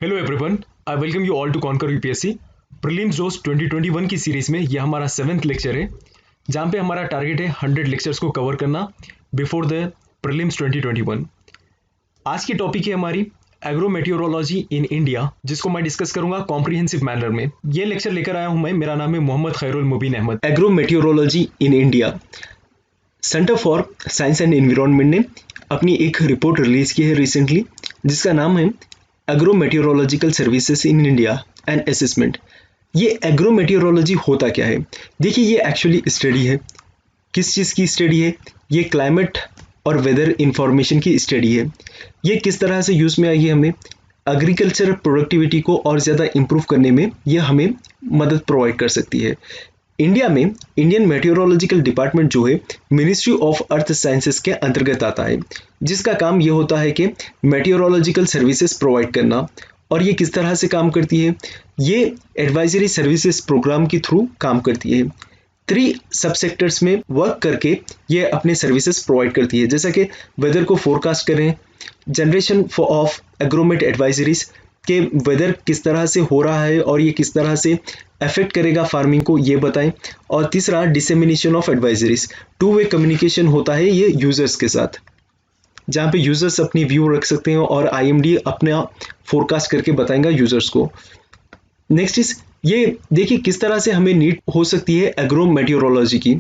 Hello everyone, I welcome you all to conquer UPSC prelims Josh 2021 की series में यह हमारा 7th लेक्चर है, जहां पे हमारा टारगेट है 100 लेक्चर्स को कवर करना बिफोर द प्रीलिम्स 2021। आज की टॉपिक है हमारी एग्रोमेटियोरोलॉजी इन इंडिया, जिसको मैं डिस्कस करूंगा कॉम्प्रिहेंसिव मैनर में। ये लेक्चर लेकर आया हूं मैं, मेरा नाम है Mohammed Khairul Mubeen Ahmed. Agrometeorology in India, centre for science and environment ने अपनी एक रिपोर्ट रिलीज की है रिसेंटली, जिसका नाम है agrometeorological services in India and assessment. ये एग्रोमेटियोरोलॉजी होता क्या है? देखिए, ये एक्चुअली स्टडी है। किस चीज़ की स्टडी है? ये क्लाइमेट और वेदर इंफॉर्मेशन की स्टडी है। ये किस तरह से यूज़ में आई है? हमें एग्रीकल्चर प्रोडक्टिविटी को और ज़्यादा इम्प्रूव करने में यह हमें मदद प्रोवाइड कर सकती है। इंडिया में इंडियन मेटियोरोलॉजिकल डिपार्टमेंट जो है मिनिस्ट्री ऑफ अर्थ साइंसेस के अंतर्गत आता है, जिसका काम ये होता है कि मेटियोरोलॉजिकल सर्विसेज प्रोवाइड करना। और ये किस तरह से काम करती है? ये एडवाइजरी सर्विसेज प्रोग्राम के थ्रू काम करती है। 3 सब सेक्टर्स में वर्क करके ये अपने सर्विसेज प्रोवाइड करती है, जैसा कि वेदर को फोरकास्ट करें, जनरेशन ऑफ एग्रोमेट एडवाइजरीज के वेदर किस तरह से हो रहा है और ये किस तरह से अफेक्ट करेगा फार्मिंग को, ये बताएं। और तीसरा, dissemination of advisories, 2 way communication होता है ये यूजर्स के साथ, जहाँ पे यूजर्स अपनी व्यू रख सकते हैं और आईएमडी अपना फोरकास्ट करके बताएगा यूजर्स को। नेक्स्ट इज, ये देखिए किस तरह से हमें नीड हो सकती है एग्रोमेटियोरोलॉजी की।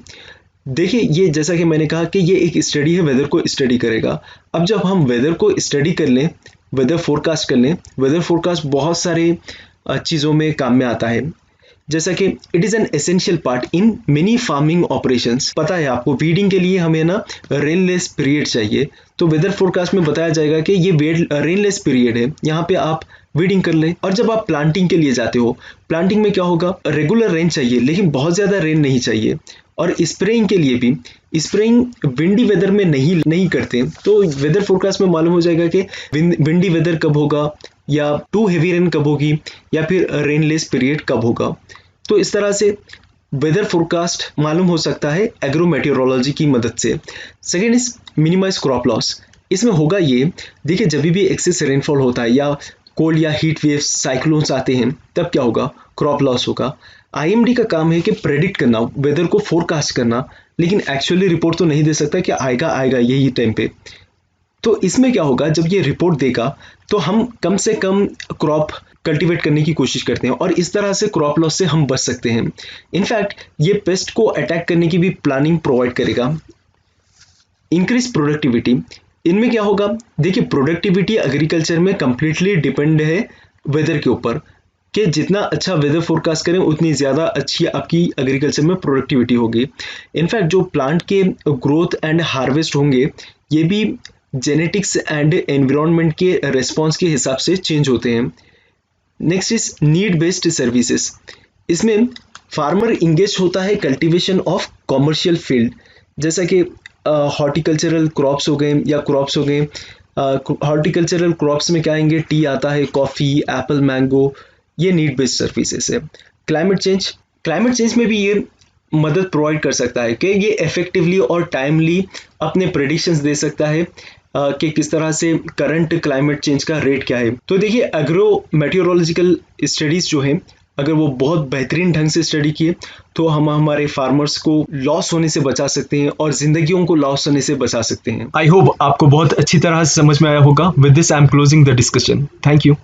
देखिए, ये जैसा कि मैंने कहा कि ये एक स्टडी है, वेदर को स्टडी करेगा। अब जब हम वेदर को स्टडी कर लें, वेदर फोरकास्ट कर लें, वेदर फोरकास्ट बहुत सारे चीज़ों में काम में आता है, जैसा कि it is an essential part in many farming operations. पता है आपको, वीडिंग के लिए हमें ना रेनलेस पीरियड चाहिए, तो वेदर फोरकास्ट में बताया जाएगा कि ये रेनलेस पीरियड है, यहाँ पे आप वीडिंग कर लें। और जब आप प्लांटिंग के लिए जाते हो, प्लांटिंग में क्या होगा? रेगुलर रेन चाहिए, लेकिन बहुत ज़्यादा रेन नहीं चाहिए। और स्प्रेइंग के लिए भी, स्प्रेइंग विंडी वेदर में नहीं करते, तो वेदर फोरकास्ट में मालूम हो जाएगा कि विंडी वेदर कब होगा, या टू हेवी रेन कब होगी, या फिर रेनलेस पीरियड कब होगा। तो इस तरह से वेदर फोरकास्ट मालूम हो सकता है एग्रोमेटियोरोलॉजी की मदद से। Second is minimize crop loss. इसमें होगा ये, देखिए जब भी एक्सेस रेनफॉल होता है या कोल्ड या हीट वेव्स, साइक्लोन्स आते हैं, तब क्या होगा? क्रॉप लॉस होगा। आईएमडी का काम है कि प्रेडिक्ट करना, वेदर को फोरकास्ट करना, लेकिन एक्चुअली रिपोर्ट तो नहीं दे सकता कि आएगा यही टाइम पे। तो इसमें क्या होगा? जब ये रिपोर्ट देगा तो हम कम से कम क्रॉप कल्टीवेट करने की कोशिश करते हैं, और इस तरह से क्रॉप लॉस से हम बच सकते हैं। इनफैक्ट ये पेस्ट को अटैक करने की भी प्लानिंग प्रोवाइड करेगा। इंक्रीज प्रोडक्टिविटी, इनमें क्या होगा? देखिए, प्रोडक्टिविटी एग्रीकल्चर में कंप्लीटली डिपेंड है वेदर के ऊपर, कि जितना अच्छा वेदर फोरकास्ट करें उतनी ज़्यादा अच्छी आपकी एग्रीकल्चर में प्रोडक्टिविटी होगी। इनफैक्ट जो प्लांट के ग्रोथ एंड हार्वेस्ट होंगे, ये भी जेनेटिक्स एंड एनवायरनमेंट के रिस्पॉन्स के हिसाब से चेंज होते हैं। Next is need based services. इसमें फार्मर इंगेज होता है कल्टीवेशन ऑफ कॉमर्शियल फील्ड, जैसा कि हॉर्टिकल्चरल क्रॉप्स हो गए या क्रॉप्स हो गए। हॉर्टिकल्चरल क्रॉप्स में क्या आएंगे? टी आता है, कॉफ़ी, एप्पल, मैंगो, ये नीड बेस्ड सर्विसेज है। क्लाइमेट चेंज में भी ये मदद प्रोवाइड कर सकता है कि ये इफेक्टिवली और टाइमली अपने प्रेडिक्शंस दे सकता है कि किस तरह से करंट क्लाइमेट चेंज का रेट क्या है। तो देखिए, एग्रोमेटियोरोलॉजिकल स्टडीज जो है, अगर वो बहुत बेहतरीन ढंग से स्टडी किए तो हम हमारे फार्मर्स को लॉस होने से बचा सकते हैं और जिंदगियों को लॉस होने से बचा सकते हैं। आई होप आपको बहुत अच्छी तरह से समझ में आया होगा। With this I am closing the discussion. Thank you.